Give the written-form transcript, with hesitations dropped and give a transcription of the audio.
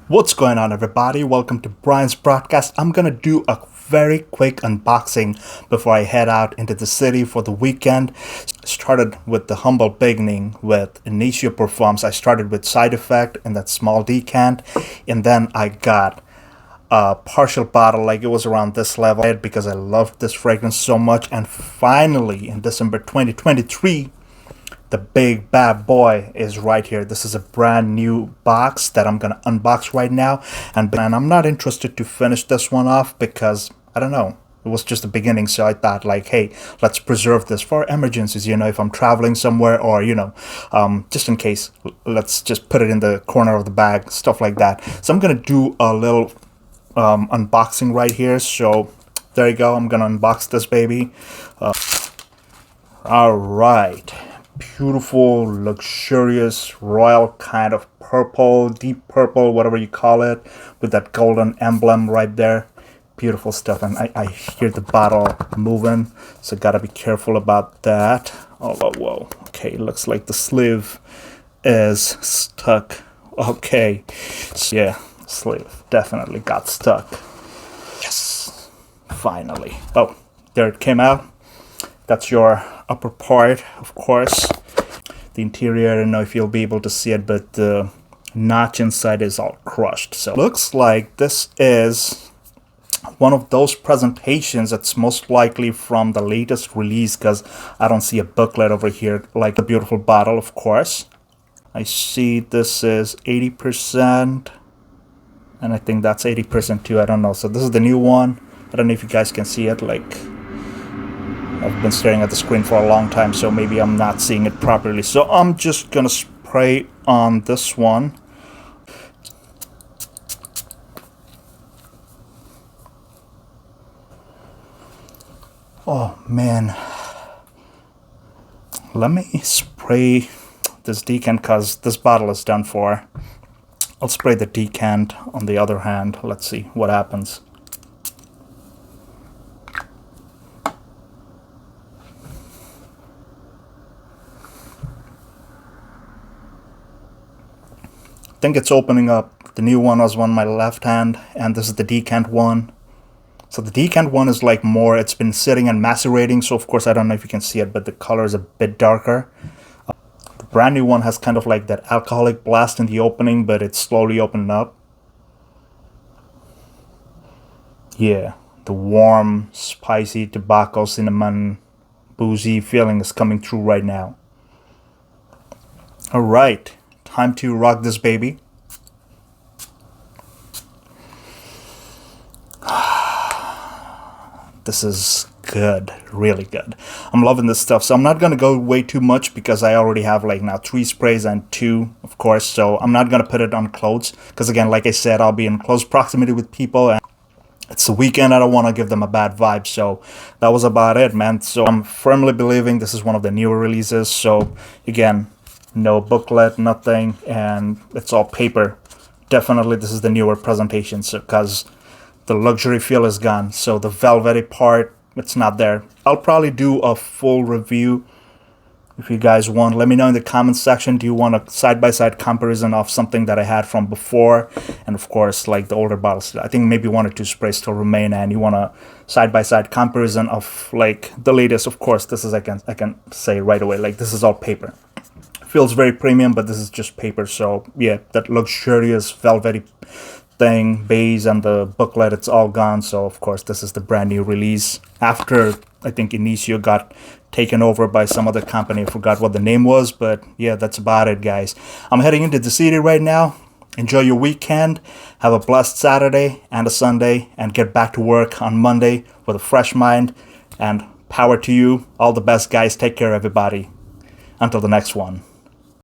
What's going on, everybody? Welcome to Brian's broadcast. I'm gonna do a very quick unboxing before I head out into the city for the weekend. Started with the humble beginning with Initio Parfums. I started with Side Effect in that small decant, and then I got a partial bottle, like it was around this level, because I loved this fragrance so much. And finally, in December 2023, the big bad boy is right here. This is a brand new box that I'm gonna unbox right now, and I'm not interested to finish this one off because I don't know, it was just the beginning. So I thought, like, hey, let's preserve this for emergencies, if I'm traveling somewhere, or just in case, let's just put it in the corner of the bag, stuff like that. So I'm gonna do a little unboxing right here. So there you go, I'm gonna unbox this baby. All right, beautiful, luxurious, royal kind of purple, deep purple, whatever you call it, with that golden emblem right there. Beautiful stuff. And I hear the bottle moving, so gotta be careful about that. Oh, whoa. Okay, looks like the sleeve is stuck. Okay, so yeah, sleeve definitely got stuck. Yes, finally. Oh, there it came out. That's your upper part, of course. The interior, I don't know if you'll be able to see it, but the notch inside is all crushed. So looks like this is one of those presentations that's most likely from the latest release, because I don't see a booklet over here, like the beautiful bottle, of course. I see this is 80%, and I think that's 80% too, I don't know. So this is the new one. I don't know if you guys can see it, like, I've been staring at the screen for a long time, so maybe I'm not seeing it properly. So I'm just gonna spray on this one. Oh man. Let me spray this decant because this bottle is done for. I'll spray the decant on the other hand. Let's see what happens. I think it's opening up. The new one was on my left hand, and this is the decant one. So the decant one is like more, it's been sitting and macerating, so of course I don't know if you can see it, but the color is a bit darker. The brand new one has kind of like that alcoholic blast in the opening, but it's slowly opening up. Yeah, the warm, spicy tobacco, cinnamon, boozy feeling is coming through right now. All right. Time to rock this baby. This is good, really good. I'm loving this stuff. So I'm not gonna go way too much because I already have like now 3 sprays and 2, of course. So I'm not gonna put it on clothes because again, like I said, I'll be in close proximity with people, and it's the weekend. I don't want to give them a bad vibe. So that was about it, man. So I'm firmly believing this is one of the newer releases. So again, no booklet, nothing, and it's all paper. Definitely this is the newer presentation, so because the luxury feel is gone, so the velvety part, it's not there. I'll probably do a full review if you guys want. Let me know in the comment section, do you want a side-by-side comparison of something that I had from before, and of course like the older bottles. I think maybe 1 or 2 sprays still remain, and you want a side-by-side comparison of like the latest. Of course, this is, I can say right away, like this is all paper. Feels very premium, but this is just paper. So yeah, that luxurious velvety thing, beige, and the booklet, it's all gone. So of course this is the brand new release after I think Initio got taken over by some other company. I forgot what the name was, but yeah, that's about it, guys. I'm heading into the city right now. Enjoy your weekend, have a blessed Saturday and a Sunday, and get back to work on Monday with a fresh mind, and power to you. All the best, guys. Take care, everybody. Until the next one.